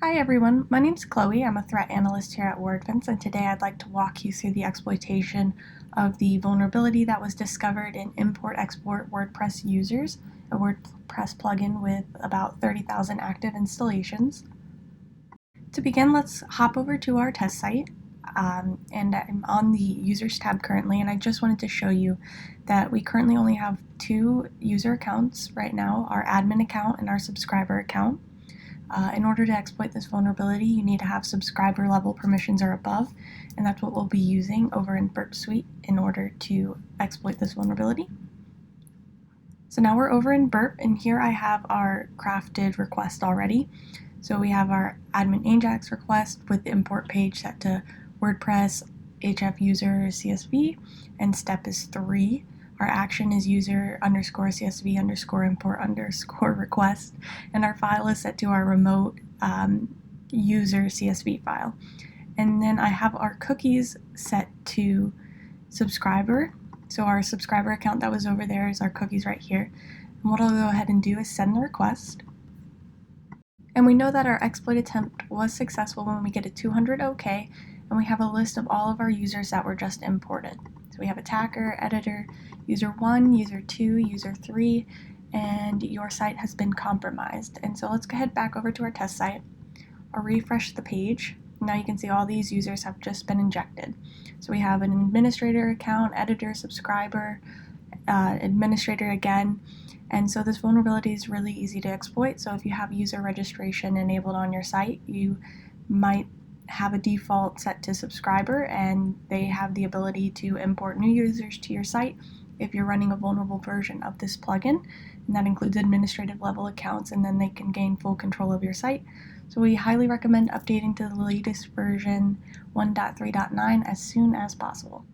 Hi everyone, my name is Chloe. I'm a threat analyst here at WordFence, and today I'd like to walk you through the exploitation of the vulnerability that was discovered in import-export WordPress users, a WordPress plugin with about 30,000 active installations. To begin, let's hop over to our test site, and I'm on the users tab currently, and I just wanted to show you that we currently only have two user accounts right now, our admin account and our subscriber account. In order to exploit this vulnerability, you need to have subscriber level permissions or above, and that's what we'll be using over in Burp Suite in order to exploit this vulnerability. So now we're over in Burp, and here I have our crafted request already. So we have our admin Ajax request with the import page set to WordPress HF user CSV, and step is 3. Our action is user underscore CSV underscore import underscore request, and our file is set to our remote user CSV file. And then I have our cookies set to subscriber. So our subscriber account that was over there is our cookies right here. And what I'll go ahead and do is send the request. And we know that our exploit attempt was successful when we get a 200 OK, and we have a list of all of our users that were just imported. So we have attacker, editor, user 1, user 2, user 3, and your site has been compromised. And so let's go ahead back over to our test site. I'll refresh the page. Now you can see all these users have just been injected. So we have an administrator account, editor, subscriber, administrator again. And so this vulnerability is really easy to exploit. So if you have user registration enabled on your site, you might have a default set to subscriber, and they have the ability to import new users to your site if you're running a vulnerable version of this plugin. And that includes administrative level accounts, and then they can gain full control of your site. So we highly recommend updating to the latest version 1.3.9 as soon as possible.